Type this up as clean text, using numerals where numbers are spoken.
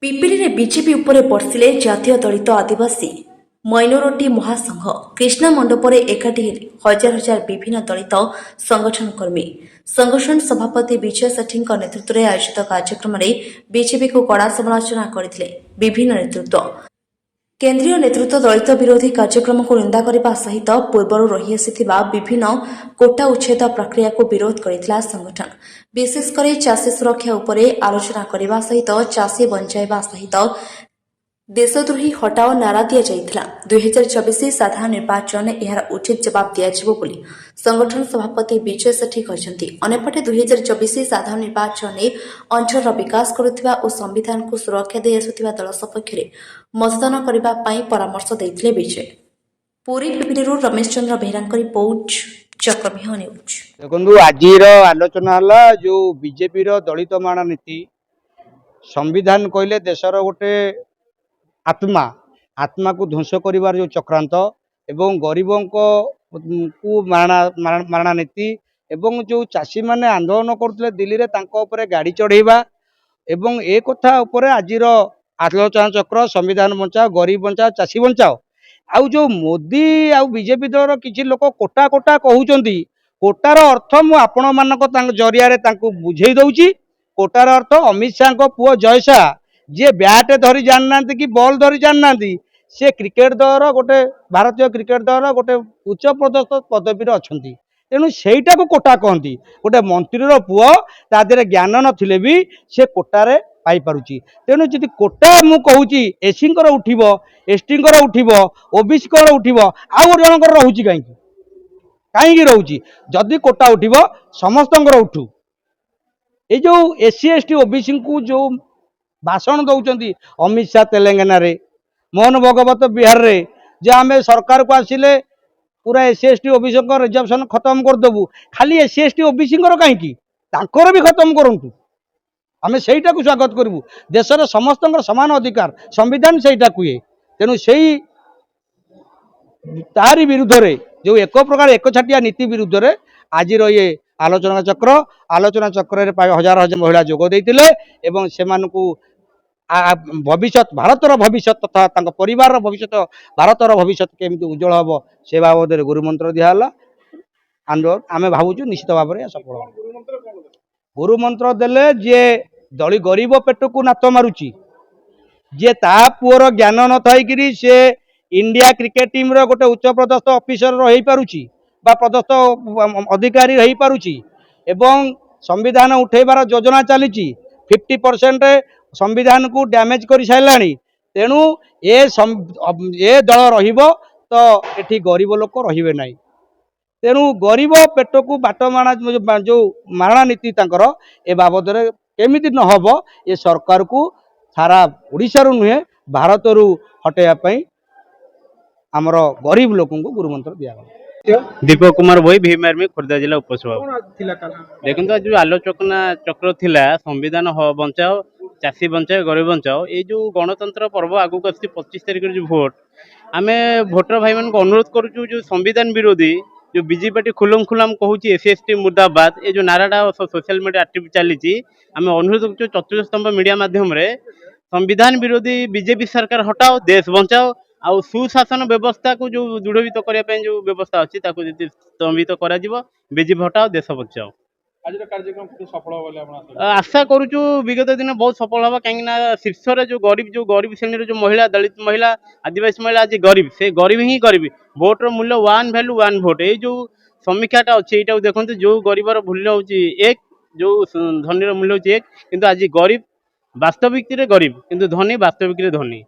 ପିପିଲିରେ ବିଜେପି ଉପରେ ବର୍ଷିଲେ ଜାତୀୟ ଦଳିତ ଆଦିବାସୀ ମାଇନୋରିଟି ମହାସଂଘ। କୃଷ୍ଣା ମଣ୍ଡପରେ ଏକାଠି ହେଲେ ହଜାର ହଜାର ବିଭିନ୍ନ ଦଳିତ ସଂଗଠନ କର୍ମୀ। ସଂଗଠନ ସଭାପତି ବିଜୟ ସେଠୀଙ୍କ ନେତୃତ୍ୱରେ ଆୟୋଜିତ କାର୍ଯ୍ୟକ୍ରମରେ ବିଜେପିକୁ କଡ଼ା ସମାଲୋଚନା କରିଥିଲେ ବିଭିନ୍ନ ନେତୃତ୍ୱ। କେନ୍ଦ୍ରୀୟ ନେତୃତ୍ୱ ଦଳିତ ବିରୋଧୀ କାର୍ଯ୍ୟକ୍ରମକୁ ନିନ୍ଦା କରିବା ସହିତ ପୂର୍ବରୁ ରହିଆସିଥିବା ବିଭିନ୍ନ କୋଟା ଉଚ୍ଛେଦ ପ୍ରକ୍ରିୟାକୁ ବିରୋଧ କରିଥିଲା ସଂଗଠନ। ବିଶେଷ କରି ଚାଷୀ ସୁରକ୍ଷା ଉପରେ ଆଲୋଚନା କରିବା ସହିତ ଚାଷୀ ବଞ୍ଚାଇବା ସହିତ ଦେଶଦ୍ରୋହୀ ହଟାଓ ନାରା ଦିଆଯାଇଥିଲା। 2024 ସାଧାରଣ ନିର୍ବାଚନରେ ଏହାର ଉଚିତ ଜବାବ ଦିଆଯିବ ବୋଲି ସଂଗଠନ ସଭାପତି ବିଜୟ ସେଠୀ କହିଛନ୍ତି। ଅନ୍ୟପଟେ 2024 ସାଧାରଣ ନିର୍ବାଚନରେ ଅଞ୍ଚଳର ବିକାଶ କରୁଥିବା ଓ ସମ୍ବିଧାନକୁ ସୁରକ୍ଷା ଦେଇ ଆସୁଥିବା ଦଳ ସପକ୍ଷରେ ମତଦାନ କରିବା ପାଇଁ ପରାମର୍ଶ ଦେଇଥିଲେ ବିଜୟ। ପୁରୀ ପିପିଲିରୁ ରମେଶ ଚନ୍ଦ୍ର ବେହେରାଙ୍କ ରିପୋର୍ଟ, ଚକ୍ରବ୍ୟୁହ ନ୍ୟୁଜ୍। ଦେଖନ୍ତୁ ଆଜିର ଆଲୋଚନା ହେଲା ଯେଉଁ ବିଜେପିର ଦଳିତ ମାଣ ନୀତି। ସମ୍ବିଧାନ କହିଲେ ଦେଶର ଗୋଟେ ଆତ୍ମାକୁ ଧ୍ୱଂସ କରିବାର ଯେଉଁ ଚକ୍ରାନ୍ତ ଏବଂ ଗରିବଙ୍କ କୁ ମାରଣା ନୀତି ଏବଂ ଯେଉଁ ଚାଷୀମାନେ ଆନ୍ଦୋଳନ କରୁଥିଲେ ଦିଲ୍ଲୀରେ ତାଙ୍କ ଉପରେ ଗାଡ଼ି ଚଢ଼େଇବା ଏବଂ ଏ କଥା ଉପରେ ଆଜିର ଆଲୋଚନା ଚକ୍ର ସମ୍ବିଧାନ ବଞ୍ଚାଅ, ଗରିବ ବଞ୍ଚାଅ, ଚାଷୀ ବଞ୍ଚାଅ। ଆଉ ଯେଉଁ ମୋଦି ଆଉ ବିଜେପି ଦଳର କିଛି ଲୋକ କୋଟା କୋଟା କହୁଛନ୍ତି, କୋଟାର ଅର୍ଥ ମୁଁ ଆପଣମାନଙ୍କ ଜରିଆରେ ତାଙ୍କୁ ବୁଝେଇ ଦେଉଛି। କୋଟାର ଅର୍ଥ ଅମିତ ଶାହଙ୍କ ପୁଅ ଜୟ ଶାହ ଯିଏ ବ୍ୟାଟ୍ ଧରି ଜାଣିନାହାନ୍ତି କି ବଲ୍ ଧରି ଜାଣିନାହାନ୍ତି, ସେ କ୍ରିକେଟ ଦଳର ଗୋଟେ ଭାରତୀୟ କ୍ରିକେଟ ଦଳର ଗୋଟେ ଉଚ୍ଚ ପଦସ୍ଥ ପଦବୀରେ ଅଛନ୍ତି। ତେଣୁ ସେଇଟାକୁ କୋଟା କହନ୍ତି। ଗୋଟେ ମନ୍ତ୍ରୀର ପୁଅ ତା ଦେହରେ ଜ୍ଞାନ ନଥିଲେ ବି ସେ କୋଟାରେ ପାଇପାରୁଛି। ତେଣୁ ଯଦି କୋଟା ମୁଁ କହୁଛି ଏସିଙ୍କର ଉଠିବ, ଏସଟିଙ୍କର ଉଠିବ, ଓବିସିଙ୍କର ଉଠିବ, ଆଉ ଗୋଟେ ଜଣଙ୍କର ରହୁଛି କାହିଁକି ରହୁଛି? ଯଦି କୋଟା ଉଠିବ ସମସ୍ତଙ୍କର ଉଠୁ। ଏଇ ଯେଉଁ ଏସସି ଏସଟି ଓବିସିଙ୍କୁ ଯେଉଁ ଭାଷଣ ଦଉଛନ୍ତି ଅମିତ ଶାହ ତେଲେଙ୍ଗାନାରେ, ମୋହନ ଭଗବତ ବିହାରରେ, ଯେ ଆମେ ସରକାରକୁ ଆସିଲେ ପୁରା ଏସସି ଏସଟି ଓବିସିଙ୍କ ରିଜର୍ଭେସନ ଖତମ କରିଦେବୁ। ଖାଲି ଏସସି ଏସଟି ଓବିସିଙ୍କର କାହିଁକି, ତାଙ୍କର ବି ଖତମ କରନ୍ତୁ। ଆମେ ସେଇଟାକୁ ସ୍ୱାଗତ କରିବୁ। ଦେଶର ସମସ୍ତଙ୍କର ସମାନ ଅଧିକାର, ସମ୍ବିଧାନ ସେଇଟା କୁହେ। ତେଣୁ ସେଇ ତାରି ବିରୁଦ୍ଧରେ ଯେଉଁ ଏକ ପ୍ରକାର ଏକଛାଟିଆ ନୀତି ବିରୁଦ୍ଧରେ ଆଜିର ଇଏ ଆଲୋଚନା ଚକ୍ରରେ ପ୍ରାୟ ହଜାର ହଜାର ମହିଳା ଯୋଗ ଦେଇଥିଲେ ଏବଂ ସେମାନଙ୍କୁ ଭବିଷ୍ୟତ, ଭାରତର ଭବିଷ୍ୟତ ତଥା ତାଙ୍କ ପରିବାରର ଭବିଷ୍ୟତ, ଭାରତର ଭବିଷ୍ୟତ କେମିତି ଉଜ୍ଜଳ ହେବ ସେ ବାବଦରେ ଗୁରୁମନ୍ତ୍ର ଦିଆହେଲା। ଆନ୍ଦୋଳନ ଆମେ ଭାବୁଛୁ ନିଶ୍ଚିତ ଭାବରେ ସଫଳ ହେବ। ଗୁରୁମନ୍ତ୍ର ଦେଲେ ଯିଏ ଗରିବ ପେଟକୁ ନାତ ମାରୁଛି, ଯିଏ ତା ପୁଅର ଜ୍ଞାନ ନଥାଇକିରି ସେ इंडिया क्रिकेट टीम रो गोटे उच्च पदस्थ ऑफिसर रही पारुची बा पदस्थ अधिकारी रही पारुची एवं संविधान उठेबार योजना चली 50% संविधान को डैमेज कर साराणी। तेणु ए दल रहिबो तो एठी गरीब लोक रहिबे नाही। तेणु गरीब पेट को बाट माणा जो मारणा नीति तांकर ए बाबद केमिति न हबो ए सरकार को सारा ओडिशा रु नुहे भारत रु हटेया पई आमर गरीब लोक गुरुमंत्र दिया। दीपक कुमार भोई भीमार्मी खोर्धा जिला उपसभापति। देखो आज जो आलोचना चक्र थिला संविधान बचाओ, चाषी बचाओ, गरीब बचाओ, ये जो गणतंत्र पर्व आगू आस 25 तारिख जो भोट आम भोटर भाई मान अनुरोध करुचु जो संविधान विरोधी जो बीजेपी पार्टी खुलम खुलाम कहूँ एससी एसटी मुर्दाबाद ये जो नाराटा सोशल मीडिया एक्टिव चली आम अनुरोध करुचु चतुर्थस्तंभ मीडिया माध्यम संविधान विरोधी बीजेपी सरकार हटाओ, देश बचाओ आउ सुशासन व्यवस्था को जो दृढ़ीभूत करने जो व्यवस्था अच्छी स्तंभित कर बीजेपी हटाओ, देश बचाओ। आज कार्यक्रम सफल आशा करुचु विगत दिन बहुत सफल हम कहीं शीर्ष जो गरीब श्रेणी जो महिला, दलित महिला, आदिवासी महिला आज गरीब से गरीब ही गरीब भोटर मूल्य 1 वैल्यू 1 भोट ये जो समीक्षाटा अच्छी यहाँ देखते जो गरीबर मूल्य हूँ 1 जो धनी मूल्य हूँ 1 किंतु आज गरीब वास्तविक गरीब किंतु धनी वास्तविक धनी।